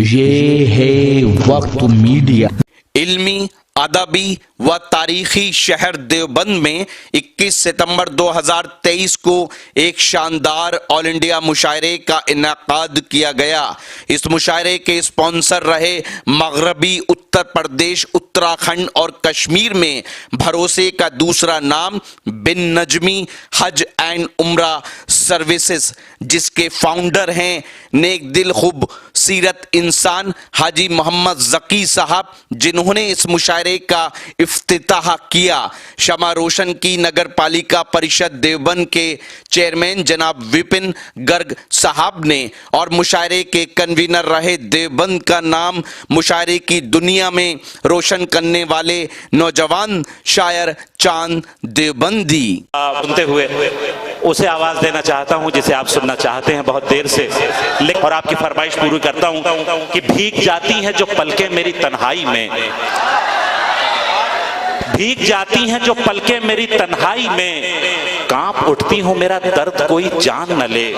ये है वक्त मीडिया। इल्मी, अदबी व तारीखी शहर देवबंद में 21 सितंबर 2023 को एक शानदार ऑल इंडिया मुशायरे का इनेकाद किया गया। इस मुशायरे के स्पॉन्सर रहे मगरबी उत्तर प्रदेश, उत्तराखंड और कश्मीर में भरोसे का दूसरा नाम बिन नजमी हज एंड उम्रा सर्विसेज, जिसके फाउंडर हैं नेक दिल खूब सीरत इंसान हाजी मोहम्मद जकी साहब, जिन्होंने इस मुशायरे का इफ्तिताह किया। शमा रोशन की नगर पालिका परिषद देवबंद के चेयरमैन जनाब विपिन गर्ग साहब ने और मुशायरे के कन्वीनर रहे देवबंद का नाम मुशायरे की दुनिया में रोशन करने वाले नौजवान शायर चांद देवबंदी। सुनते हुए उसे आवाज देना चाहता हूं जिसे आप सुनना चाहते हैं बहुत देर से, और आपकी फरमाइश पूरी करता हूं कि भीग जाती हैं जो पलकें मेरी तन्हाई में, भीग जाती हैं जो पलकें मेरी तन्हाई में, कांप उठती हूं मेरा दर्द कोई जान न ले।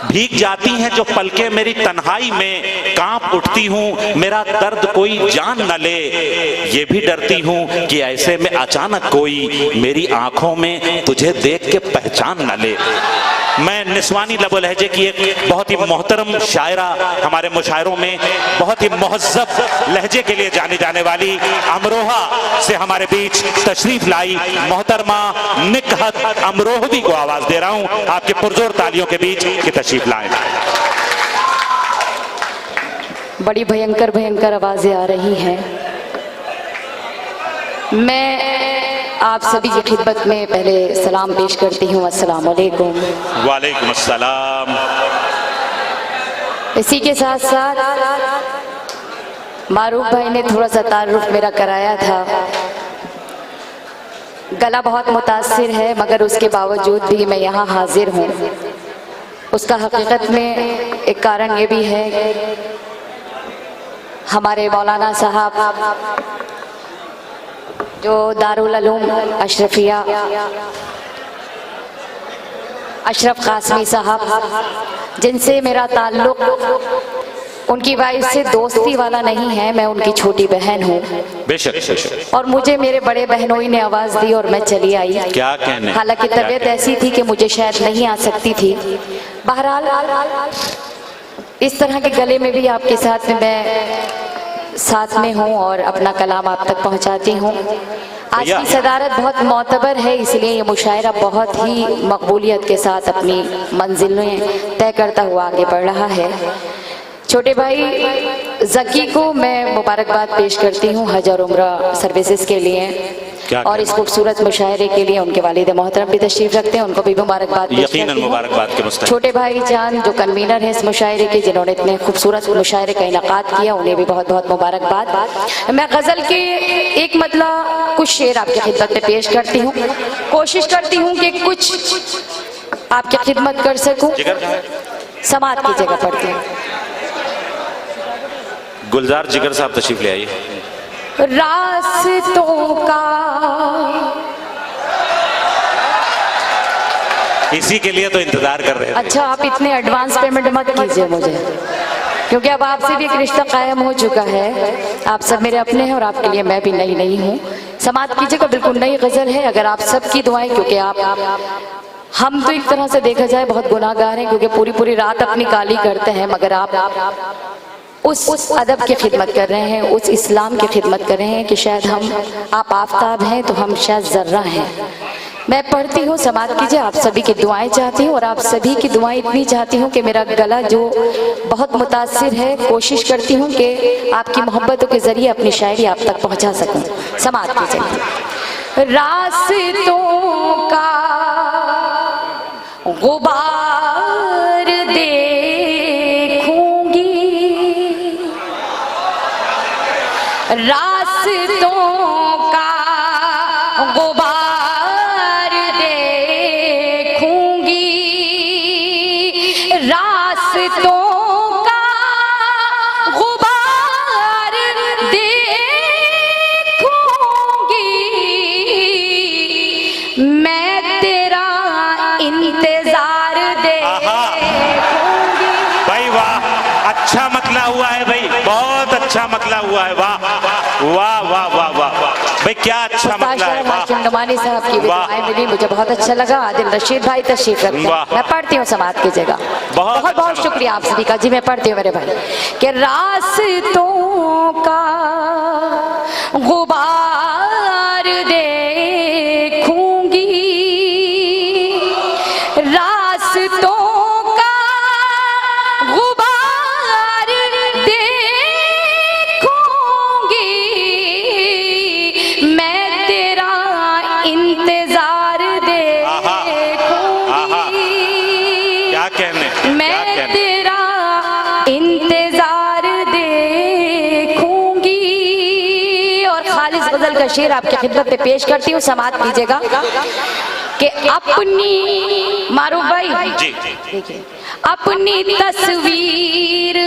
भीग जाती हैं जो पलकें मेरी तन्हाई में, कांप उठती हूं मेरा दर्द कोई जान न ले। ये भी डरती हूं कि ऐसे में अचानक कोई मेरी आंखों में तुझे देख के पहचान न ले। मैं निस्वानी लबो लहजे की एक बहुत ही मोहतरम शायरा, हमारे मुशायरों में बहुत ही महज़्ज़ब लहजे के लिए जानी जाने वाली अमरोहा से हमारे बीच तशरीफ लाई मोहतरमा निकहत अमरोहवी को आवाज दे रहा हूं आपके पुरजोर तालियों के बीच कि तशरीफ लाएं। बड़ी भयंकर भयंकर आवाजें आ रही हैं। मैं आप सभी की खिदमत में पहले सलाम पेश करती हूँ। अस्सलाम वालेकुम। वालेकुम अस्सलाम। इसी के साथ साथ मारूफ भाई ने थोड़ा सा तारुफ मेरा कराया था। गला बहुत मुतासिर है, मगर उसके बावजूद भी मैं यहाँ हाजिर हूँ। उसका हकीकत में एक कारण ये भी है, हमारे मौलाना साहब जो दारुल उलूम अशरफिया अशरफ कासमी साहब, जिनसे मेरा ताल्लुक उनकी वाइफ से दोस्ती वाला नहीं है, मैं उनकी छोटी बहन हूँ। बेशक। और मुझे मेरे बड़े बहनोई ने आवाज दी और मैं चली आई। क्या कहने? हालांकि तबीयत ऐसी थी कि मुझे शायद नहीं आ सकती थी। बहरहाल इस तरह के गले में भी आपके साथ में मैं साथ में हूँ और अपना कलाम आप तक पहुँचाती हूँ। आज की सदारत बहुत मोतबर है, इसलिए ये मुशायरा बहुत ही मकबूलियत के साथ अपनी मंजिलें तय करता हुआ आगे बढ़ रहा है। छोटे भाई जकी को मैं मुबारकबाद पेश करती हूँ हज और उम्रा सर्विसेज के लिए, और इस खूबसूरत मुशायरे के लिए उनके वालिद मोहतरम भी तशरीफ रखते हैं, उनको भी मुबारकबाद पेश करती हूँ। छोटे भाई जान जो कन्वीनर हैं इस मुशायरे के, जिन्होंने इतने खूबसूरत मुशायरे का इनेकाद किया, उन्हें भी बहुत बहुत मुबारकबाद। मैं गजल के एक मतलब कुछ शेर आपकी खिदमत में पेश करती हूँ। कोशिश करती हूँ कि कुछ आपकी खिदमत कर सकूँ। समात की जगह पढ़ती हूँ। गुलजार जिगर साहब तशरीफ ले आइए। रास्तों का इसी के लिए तो इंतजार कर रहे हैं। अच्छा, आप इतने एडवांस पेमेंट मत कीजिए मुझे, क्योंकि अब आपसे भी एक रिश्ता कायम हो चुका है। आप सब मेरे अपने हैं और आपके लिए मैं भी नई नहीं हूँ। समात कीजिएगा, बिल्कुल नई गजल है। अगर आप सबकी दुआएं, क्योंकि हम तो एक तरह से देखा जाए बहुत गुनाहगार हैं, क्योंकि पूरी पूरी रात अपनी काली करते हैं, मगर आप उस अदब की खिदमत कर रहे हैं, उस इस्लाम की खिदमत कर रहे हैं कि शायद आप आफताब हैं तो हम शायद जर्रा हैं। मैं पढ़ती हूँ, समात कीजिए। आप सभी की दुआएं चाहती हूँ, और आप सभी की दुआएं इतनी चाहती हूँ कि मेरा गला जो बहुत मुतासिर है, कोशिश करती हूँ कि आपकी मोहब्बतों के जरिए अपनी शायरी आप तक पहुँचा सकूँ। समात कीजिए। रास्तों का गुबार देखूंगी, रास्तों का गुबार देखूंगी, रास्तों का गुबार देखूंगी, मैं तेरा इंतजार देखूंगी। भाई वाह, अच्छा मतला हुआ है भाई, बहुत अच्छा मतला हुआ है। वाह वाह वाह वाह वाह भाई, क्या अच्छा मतला है। हाशिम नुमानी साहब की भी दुआएं मिली, मुझे बहुत अच्छा लगा। आदिल रशीद भाई तशरीफ रखते हैं, मैं पढ़ती हूँ समात की जगह। बहुत बहुत शुक्रिया आप सभी का। जी मैं पढ़ती हूँ मेरे भाई कि रास्तों का गुबार देखूंगी, रास्तों का गुबार देखूंगी, मैं तेरा इंतजार देखूंगी, क्या कहने, मैं तेरा इंतजार देखूंगी। और खालिस गजल का शेर आपकी खिदमत में पेश करती हूँ, समात कीजिएगा कि अपनी मारूफ भाई देखिए, अपनी तस्वीर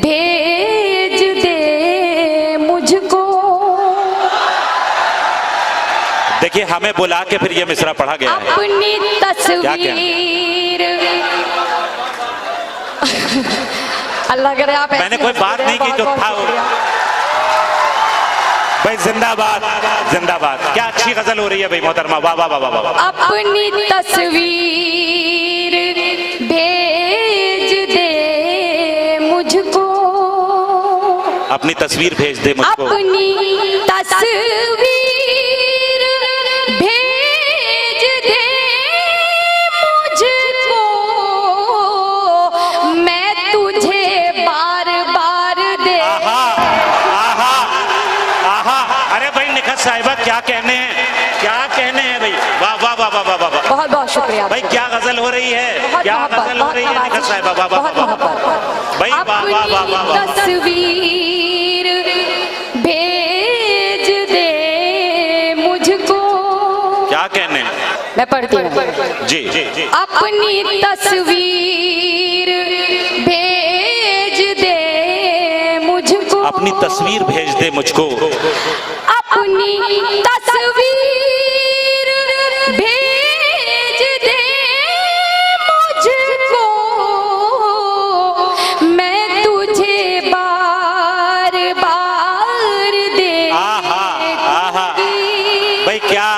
भेज दे मुझको। देखिए हमें बुला के फिर ये मिसरा पढ़ा गया है। अपनी तस्वीर अल्लाह करे आप, मैंने कोई बात नहीं की जो था वो। भाई जिंदाबाद जिंदाबाद, क्या अच्छी गजल हो रही है भाई मोहतरमा, वाह वाह वाह वाह वाह। अपनी तस्वीर भेज दे मुझको, अपनी तस्वीर भेज दे मुझको, अपनी तस्वीर भेज दे मुझको, मैं तुझे बार बार दे। आहा आहा आहा, अरे भाई निखत साहिबा क्या कहने हैं, क्या कहने हैं भाई, वाह वाह वाह वाह वाह वाह। बहुत बहुत शुक्रिया भाई क्या गजल हो रही है, क्या गजल हो रही है निखत साहिबा, वाह वाह वाह भाई, वाह वाह वाह वाह वाह। तस्वीर भेज दे मुझको, क्या कहने हैं, मैं पढ़ती हूँ जी जी जी। अपनी तस्वीर भेज दे मुझको, अपनी तस्वीर भेज दे मुझको, अपनी तस्वीर भेज दे मुझको, मैं तुझे बार बार दे। आहा आहा भाई, क्या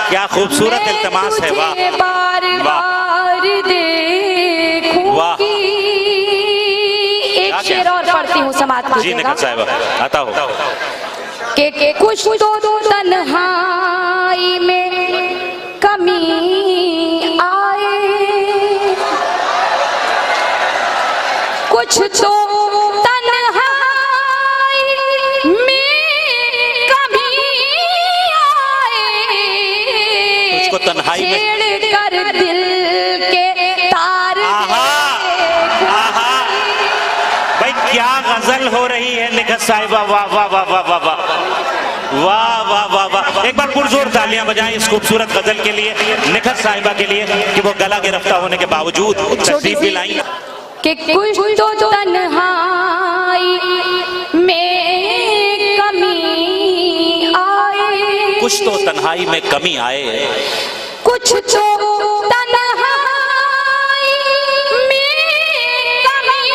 क्या खूबसूरत इल्तिमास है, वाह बार बार देखूंगी। एक शेर और पढ़ती हूँ समात जी निखत साहिबा, आता हो के कुछ तो तन्हाई में कमी आए, कुछ तो तन्हाई में कमी आए, कुछ को तन्हाई में छेड़ कर दिल के तार। आहा आहा भाई, क्या गजल हो रही है निखत साहिबा, वाह वाह वाह वाह वाह वाह वाह वाह वाह वाह। एक बार पुरजोर तालियां बजाएं इस खूबसूरत गजल के लिए, निखत साहिबा के लिए कि वो गला गिरफ्तार होने के बावजूद तशरीफ भी लाई। कि कुछ तो तन्हाई में कमी आए, कुछ तो तन्हाई में कमी आए, कुछ तो तन्हाई में कमी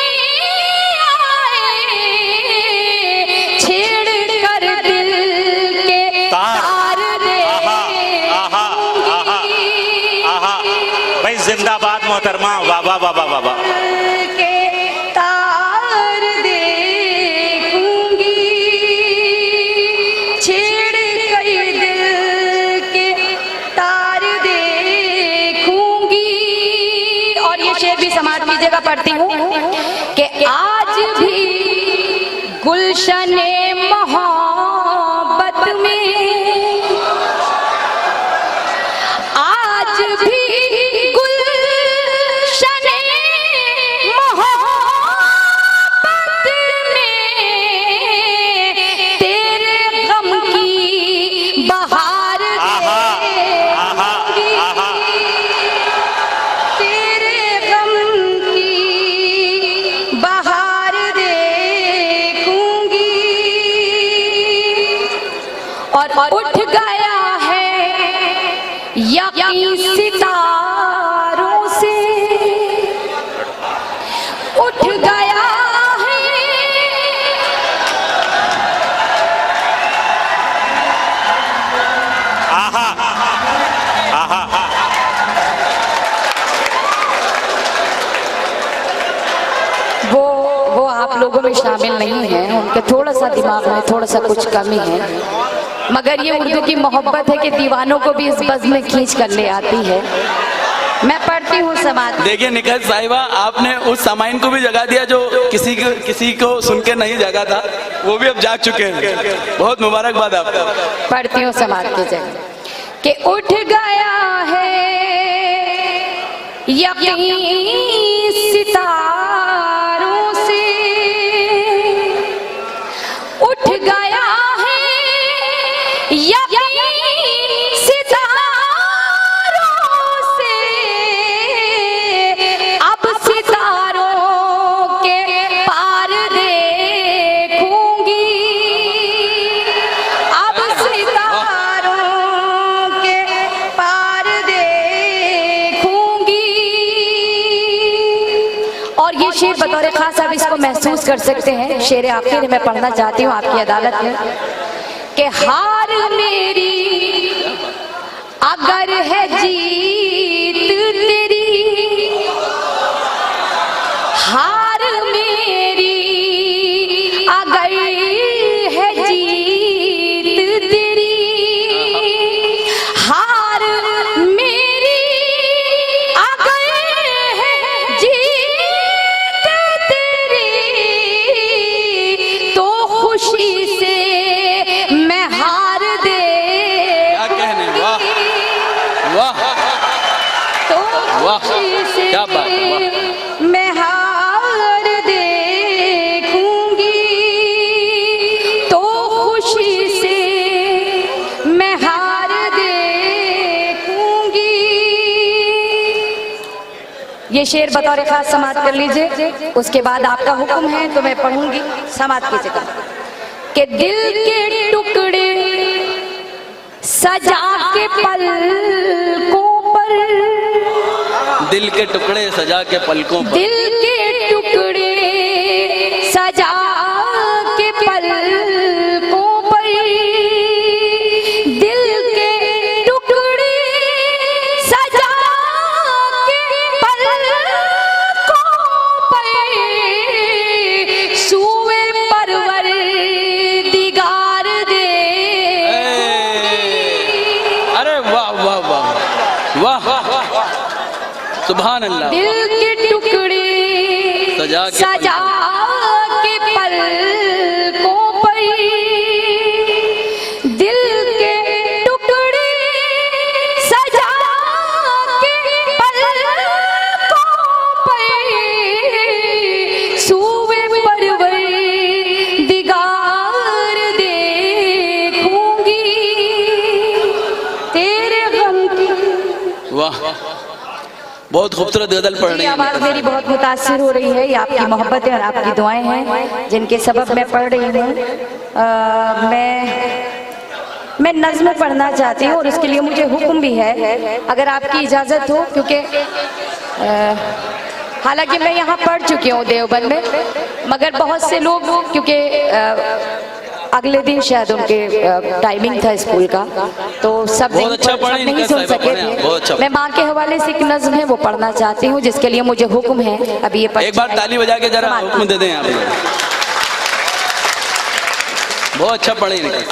आए, छेड़ कर दिल के तार दे। आहा आहा आहा आहा भाई जिंदाबाद मोहतरमा, वाह वाह वाह वाह वाह वाह। के तार देखूंगी, छेड़ कर दिल के तार देखूंगी। और ये शेर भी समाज की जगह पढ़ती हूँ कि आज भी गुलशने मोहब्बत में, आज भी गुलशने मोहब्बत में, तेरे गम की बहार देखूंगी, तेरे गम की बहार देखूंगी। और उठ गया है यकीन सितारों से, उठ गया है आहा आहा वो आप लोगों में शामिल नहीं है, उनके थोड़ा सा दिमाग में थोड़ा सा कुछ कमी है, मगर ये उर्दू की मोहब्बत है कि दीवानों को भी इस बज़्म में खींच कर ले आती है। मैं पढ़ती हूँ समाज। देखिए निखत साहिबा, आपने उस सामाइन को भी जगा दिया जो किसी को सुन के नहीं जगा था, वो भी अब जाग चुके हैं। बहुत मुबारकबाद आपको। पढ़ती हूँ समाज की जगह कि उठ गया है यकीन सितारों से, उठ गया है यकीन सितारों से, अब सितारों के पार देखूंगी, अब सितारों के पार देखूंगी। और ये शेर बतौर खास आप इसको महसूस कर सकते हैं। शेर आखिर मैं पढ़ना चाहती हूँ आपकी अदालत में कि हार मेरी अगर है जीत तेरी, हार मेरी अगर है जीत तेरी, हार मेरी अगर है जीत तेरी, तो खुशी से मैं हार दे, क्या कहने, वाह वाह तो वाह, खुशी से क्या बात है, वाह। मैं हार देखूंगी, तो खुशी से मैं हार देखूंगी। ये शेर बतौर खास समात कर लीजिए, उसके बाद आपका हुक्म है तो मैं पढ़ूंगी। समात की जगह कि दिल के टुकड़े सजा के पलकों पर, दिल के टुकड़े सजा के पलकों पर, दिल के टुकड़े सजा के पलकों पर, दिल के टुकड़े सजा के पलकों पर, सूए परवरदिगार दे। अरे वाह वाह वाह वाह, सुभान अल्लाह। दिल के टुकड़े सजा के पलकों पर, दिल के टुकड़े सजा के पलकों पर, सूए परवरदिगार देखूंगी, तेरे गम की। वाह, बहुत खूबसूरत गजल पढ़ रही ये है। आवाज मेरी बहुत मुतासिर हो रही है। ये आपकी मोहब्बतें और आपकी दुआएं हैं जिनके सबब मैं पढ़ रही हूँ। मैं नज़्म पढ़ना चाहती हूँ और उसके लिए मुझे हुक्म भी है, अगर आपकी इजाज़त हो, क्योंकि हालांकि मैं यहाँ पढ़ चुकी हूँ देवबंद में, मगर बहुत से लोग क्योंकि अगले दिन शायद उनके टाइमिंग था स्कूल का, तो सब बहुत अच्छा पढ़ी नहीं सुन सके थे। बहुत अच्छा। मैं माँ के हवाले से एक नज़्म है वो पढ़ना चाहती हूँ, जिसके लिए मुझे हुक्म है। अभी ये एक बार ताली बजा के जरा हुक्म दे दें आप लोग। बहुत अच्छा पढ़ी निकल।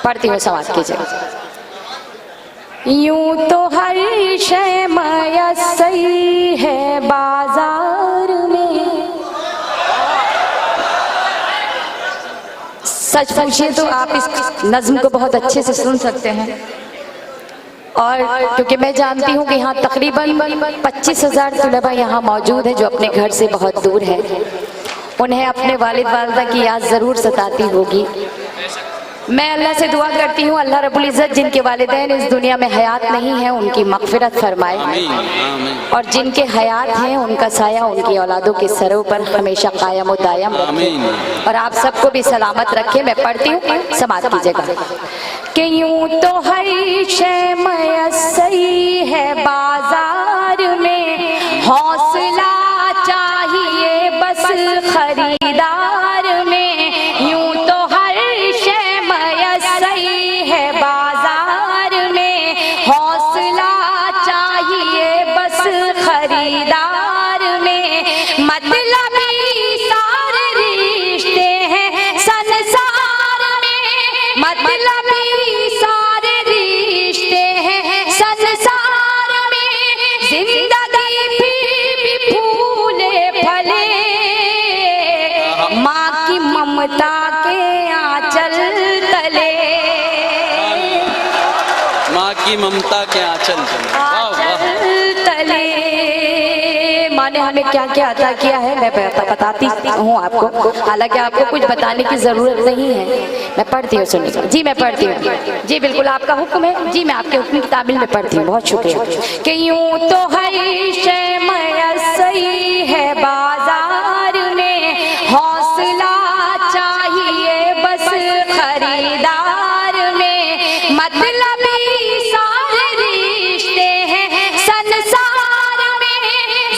पढ़ती हूँ, समाज कीजिए। यूं तो हर शय मयस्सर है बाजार में, सच पूछिए तो आप इस नज़्म को बहुत अच्छे से सुन सकते हैं। और क्योंकि मैं जानती हूँ कि यहाँ तकरीबन 25,000 तलबा यहाँ मौजूद हैं जो अपने घर से बहुत दूर हैं, उन्हें अपने वालिद वालिदा की याद ज़रूर सताती होगी। मैं अल्लाह से दुआ करती हूँ, अल्लाह रब्बुल इज़्ज़त जिनके वालिदैन इस दुनिया में हयात नहीं है उनकी मग़फ़िरत फरमाए, और जिनके हयात हैं उनका साया उनकी औलादों के सरों पर हमेशा कायम व दायम रखे, और आप सबको भी सलामत रखे। मैं पढ़ती हूँ, समात की जगह कि यूं तो हर शय मयस्सर है बाजार में, हौसला चाहिए बस खरीदार में। यूं तो हर शय मयस्सर है बाजार ममता के आंचल तले, माँ की ममता के आंचल तले। वाह वाह। आंचल तले। माँ ने हमें क्या क्या अता किया है मैं बताती हूँ आपको, हालांकि आपको कुछ बताने की जरूरत नहीं है। मैं पढ़ती हूँ, सुनिए जी, मैं पढ़ती हूँ जी, बिल्कुल आपका हुक्म है जी, मैं आपके हुक्म की तामील में पढ़ती हूँ। बहुत शुक्रिया। कि यूं तो हर शय मयस्सरी है बाजार में, हौसला चाहिए बस खरीदार में, मतलबी सारे रिश्ते हैं संसार में,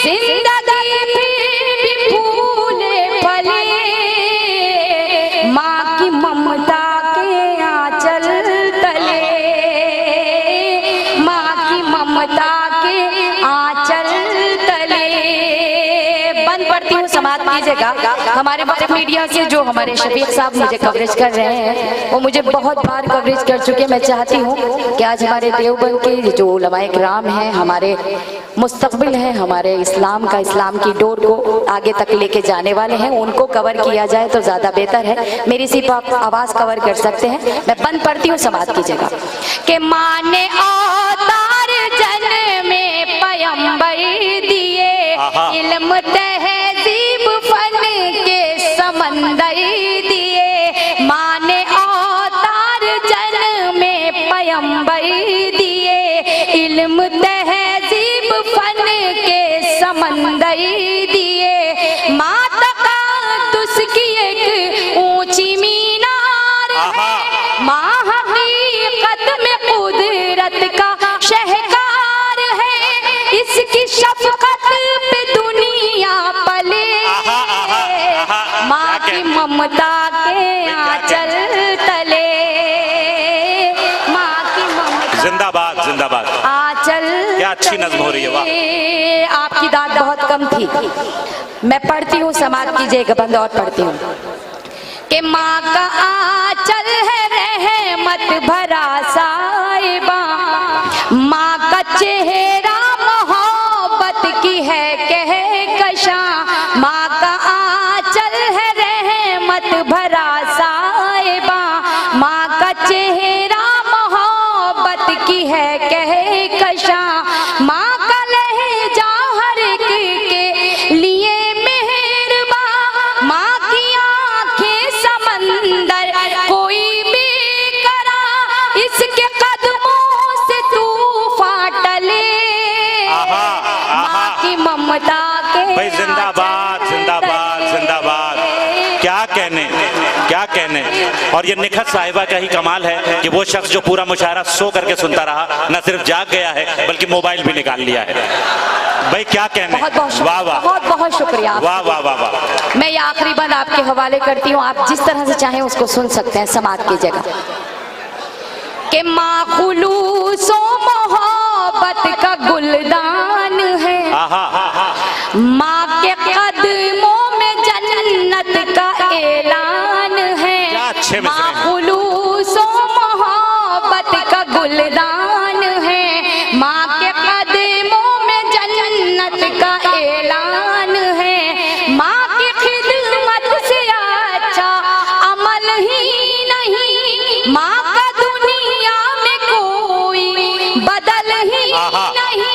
जिंदगी फिर भी फूले फले, माँ की ममता के आंचल तले, माँ की ममता के आंचल तले। बंद पड़ती हूँ, समाप्त कीजिएगा। हमारे वक्त मीडिया के जो हमारे शफीक साहब मुझे कवरेज कर रहे हैं, वो मुझे बहुत बार कवरेज कर चुके हैं। मैं चाहती हूँ कि आज हमारे देवबंद के जो उलमाए किराम हैं, हमारे मुस्तकबिल हैं, हमारे इस्लाम की डोर को आगे तक लेके जाने वाले हैं, उनको कवर किया जाए तो ज्यादा बेहतर है। मेरी सिर्फ आप आवाज कवर कर सकते हैं। मैं बंद पढ़ती हूँ, समाप्त कीजिएगा। कि माने अवतार जन में पैगंबर दिए, इल्म तहजीब फन के समंदर दिए, माने अवतार जन में पैगंबर दिए, इल्म तहजीब फन के समंदर दिए, माँ तक़द्दुस की एक ऊंची मीनार है, माँ हकीकत में कुदरत का शहकार है, इसकी शफकत पे दुनिया पले, माँ की ममता के आंचल तले, माँ की ममता। जिंदाबाद जिंदाबाद। आंचल क्या अच्छी नज्म हो रही है, वाह। आपकी दाद बहुत कम थी। मैं पढ़ती हूँ, समाप्त कीजिएगा, बंद और पढ़ती हूँ। कि माँ का आंचल है रहमत भरा साहिबा, माँ का चेहरा मोहब्बत की है कहकशां, माँ का आंचल है रहमत भरा साहिबा, माँ का चेहरा मोहब्बत की है कहकशां, माँ का लहजा हर एक के लिए मेहरबान, माँ की आंखें समंदर कोई बेकरार, इसके कदमों से तूफान टले, माँ की ममता के भाई जिंदाबाद जिंदाबाद जिंदाबाद। क्या कहने क्या कहने। और ये निखत साहिबा का ही कमाल है कि वो शख्स जो पूरा मुशायरा सो करके सुनता रहा, न सिर्फ जाग गया है बल्कि मोबाइल भी निकाल लिया है। भाई क्या कहने। वाह वाह, बहुत बहुत शुक्रिया। वाह वाह वाह वाह। मैं ये आखिरी बंद आपके हवाले करती हूँ, आप जिस तरह से चाहें उसको सुन सकते हैं, समाप्त कीजिएगा। कि माँ खुलूस व मोहब्बत का गुलदान है, माँ के कदमों में जन्नत का ऐलान है, माँ खुलूस व मोहब्बत का गुलदान है, माँ के कदमों में जन्नत का ऐलान है, माँ की खिदमत से अच्छा अमल ही नहीं, माँ का दुनिया में कोई बदल ही नहीं,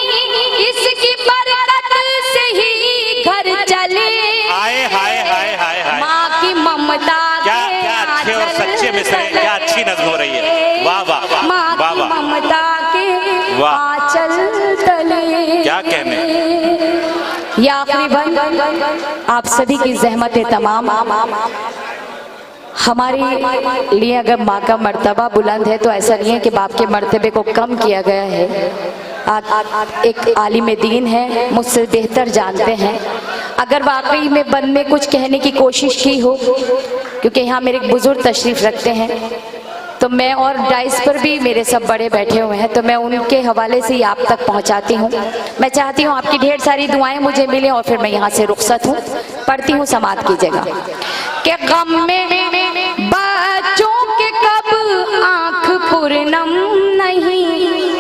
इसकी बरकत से ही घर चले, हाय हाय हाय हाय हाय। माँ की ममता क्या क्या अच्छे और सच्चे मिसरे, क्या अच्छी नज्म हो रही है। वाह वाह माँ वाह की वाह। ममता के वाह। आंचल तले। क्या कहने। ये आखिरी बंद आप सभी की ज़हमत तमाम, हमारे लिए अगर माँ का मर्तबा बुलंद है तो ऐसा नहीं है कि बाप के मर्तबे को कम किया गया है। आप एक आलिम दीन है, मुझसे बेहतर जानते हैं। अगर वाकई में बंद में कुछ कहने की कोशिश की हो, क्योंकि यहाँ मेरे एक बुजुर्ग तशरीफ रखते हैं, तो मैं और डाइस पर भी मेरे सब बड़े बैठे हुए हैं, तो मैं उनके हवाले से ही आप तक पहुँचाती हूँ। मैं चाहती हूँ आपकी ढेर सारी दुआएं मुझे मिलें और फिर मैं यहाँ से रुखसत हूँ। पढ़ती हूँ, समाप्त कीजिएगा। कि गम में बच्चों के कब आँख पुरनम नहीं,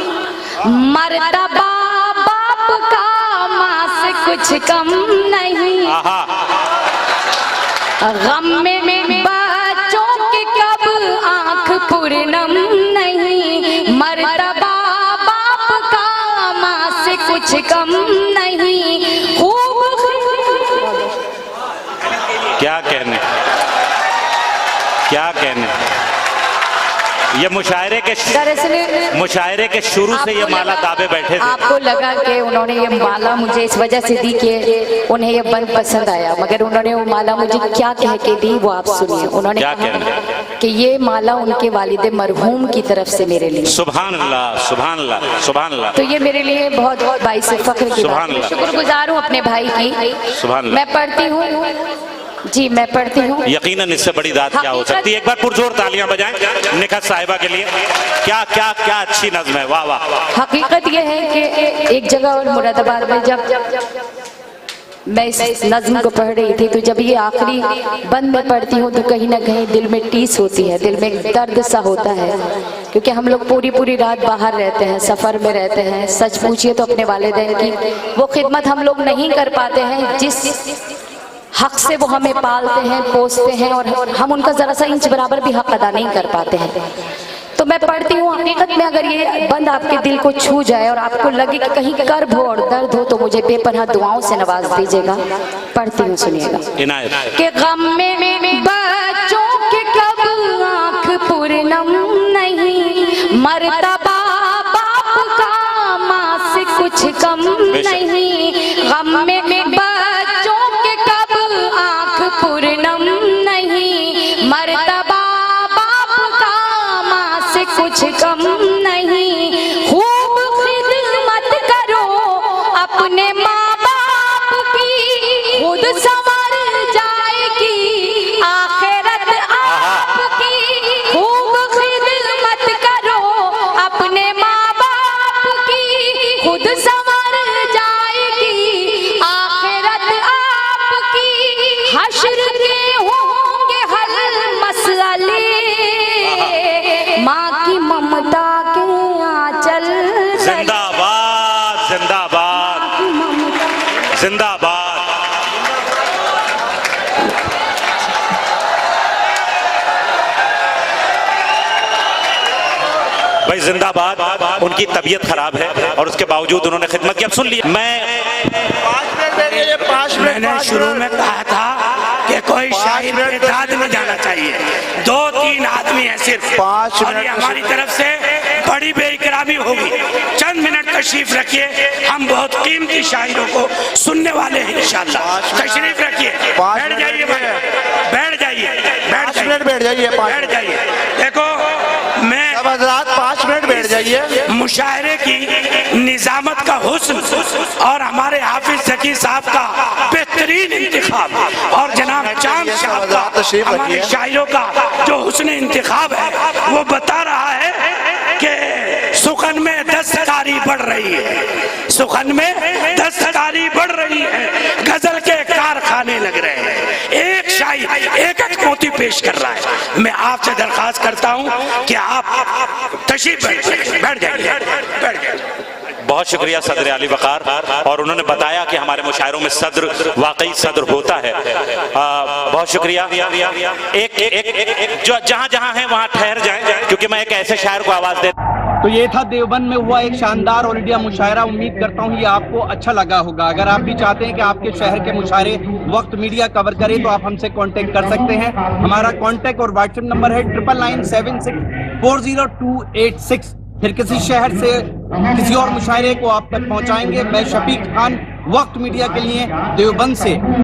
मर्तबा बाप का माँ से कुछ कम नहीं, गम में बच्चों के कब आंख पूर्णम नहीं, मर्तबा बाप का माँ से कुछ कम नहीं। खूब क्या कहने, क्या कहने। ये मुशायरे के शुरू से ये माला दाबे बैठे थे। आपको लगा कि उन्होंने ये माला मुझे इस वजह से दी कि उन्हें ये बंद पसंद आया, मगर उन्होंने वो माला मुझे क्या कह के दी वो आप सुनिए। उन्होंने क्या कहा कि ये माला उनके वालिद मरहूम की तरफ से मेरे लिए। सुभान अल्लाह, सुभान अल्लाह, सुभान अल्लाह। तो ये मेरे लिए बहुत बहुत बाइस फख्र की बात है। शुक्रगुजार हूँ अपने भाई की। सुभान अल्लाह। मैं पढ़ती हूँ जी, मैं पढ़ती हूँ। यकीनन इससे बड़ी दात क्या हो सकती है। एक बार पुरजोर तालियां बजाएं निखत साहिबा के लिए। क्या क्या क्या अच्छी नज़्म है, वाह वाह। हकीकत ये है कि एक जगह और मुरादाबाद में जब मैं इस नज़्म को पढ़ रही थी, तो जब ये आखिरी बंद में पढ़ती हूँ तो कहीं ना कहीं दिल में टीस होती है, दिल में दर्द सा होता है, क्योंकि हम लोग पूरी पूरी रात बाहर रहते हैं, सफ़र में रहते हैं। सच पूछिए तो अपने वालिदैन की वो खिदमत हम लोग नहीं कर पाते हैं जिस हक से वो हमें पालते हैं, पोसते हैं, और हम उनका ज़रा सा इंच बराबर भी हक अदा नहीं कर पाते हैं। तो मैं पढ़ती हूँ, हकीकत में अगर ये बंद आपके दिल को छू जाए और आपको लगे कि कहीं कर्ब हो और दर्द हो, तो मुझे बेपनाह दुआओं से नवाज दीजिएगा। पढ़ती हूँ, सुनिएगा। कि गम में बच्चों के कब आँख पूर्णम नहीं, मर्तबा बाप का माँ से कुछ कम नहीं। गम में बच्चों के कब आँख पूर्णम नहीं, मर्तबा बाप का माँ से कुछ कम नहीं। खूब खिदमत करो अपने माँ बाप की, खुद संवर जाएगी आखिरत आपकी। खूब खिदमत करो अपने माँ बाप की, खुद संवर जाएगी आखिरत आपकी। हश्र के होंगे हल मसले, माँ की ममता के आंचल। जिंदाबाद, जिंदाबाद, जिंदाबाद। भाई जिंदाबाद। उनकी तबीयत खराब है और उसके बावजूद उन्होंने खिदमत की। अब सुन लिया, मैंने शुरू में कहा था कि कोई शायर पे दाद नहीं जाना चाहिए। 2-3 आदमी है सिर्फ, और ये हमारी तरफ से बड़ी बेइकरामी होगी। चंद मिनट तशरीफ रखिए, हम बहुत कीमती शायरों को सुनने वाले हैं इंशाअल्लाह। तशरीफ रखिए, बैठ जाइए भाई, बैठ जाइए, बैठ जाइए। देखो, मैं 5 मिनट बैठ जाइए। मुशायरे की निजामत का हुस्न और हमारे हाफिज ज़की साहब का बेहतरीन इंतखाब और जनाब चांद साहब का हमारे शायरों का जो हुस्न इंतखाब है, वो बता रहा है कि सुखन में दस्तकारी बढ़ रही है, सुखन में दस्तकारी बढ़ रही है, गजल के कारखाने लग रहे हैं। एक शायर एक एक मोती पेश कर रहा है। मैं आपसे दरख्वास्त करता हूँ कि आप तशरीफ बैठ जाइए। बहुत शुक्रिया सदर अली वकार। और उन्होंने बताया कि हमारे मुशायरों में सदर वाकई सदर होता है। बहुत शुक्रिया। एक जो जहाँ जहाँ है वहाँ ठहर जाएं, क्योंकि मैं एक ऐसे शायर को आवाज दे। तो ये था देवबंद में हुआ एक शानदार ऑल इंडिया मुशायरा। उम्मीद करता हूँ ये आपको अच्छा लगा होगा। अगर आप भी चाहते हैं कि आपके शहर के मुशायरे वक्त मीडिया कवर करे, तो आप हमसे कांटेक्ट कर सकते हैं। हमारा कांटेक्ट और व्हाट्सएप नंबर है 9997640286। फिर किसी शहर से किसी और मुशायरे को आप तक पहुंचाएंगे। मैं शफीक खान, वक्त मीडिया के लिए देवबंद से।